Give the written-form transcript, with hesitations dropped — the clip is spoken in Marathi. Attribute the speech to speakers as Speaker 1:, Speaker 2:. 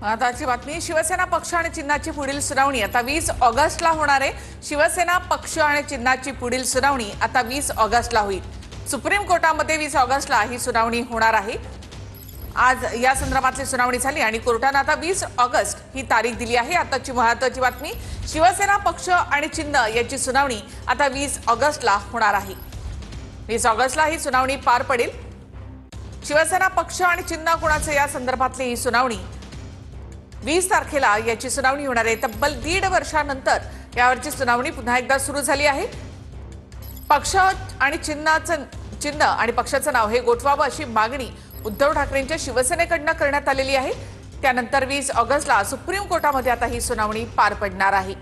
Speaker 1: महत्वाची बातमी, शिवसेना पक्ष आणि चिन्हाची पुढील सुनावणी आता 20 ऑगस्टला होणार आहे। शिवसेना पक्ष आणि चिन्हाची पुढील सुनावणी आता 20 ऑगस्टला होईल। सुप्रीम कोर्टामध्ये 20 ऑगस्टला ही सुनावणी होणार आहे। आज या संदर्भातली सुनावणी झाली आणि कोर्टाने आता 20 ऑगस्ट ही तारीख दिली आहे। आताची महत्वाची बातमी, शिवसेना पक्ष आणि चिन्ह याची सुनावणी आता 20 ऑगस्टला होणार आहे। 20 ऑगस्टला ही सुनावणी पार पडेल। शिवसेना पक्ष आणि चिन्ह कोणाचे या संदर्भातली ही सुनावणी 20 तारखेला याची सुनावणी होणार आहे। तब्बल 1.5 वर्षानंतर यावरची सुनावणी पुन्हा एकदा सुरू झाली आहे। पक्ष आणि चिन्ह आणि पक्षाचं नाव हे गोठवावं अशी मागणी उद्धव ठाकरेंच्या शिवसेनेकडून करण्यात आलेली आहे। त्यानंतर 20 ऑगस्टला सुप्रीम कोर्टामध्ये आता ही सुनावणी पार पडणार आहे।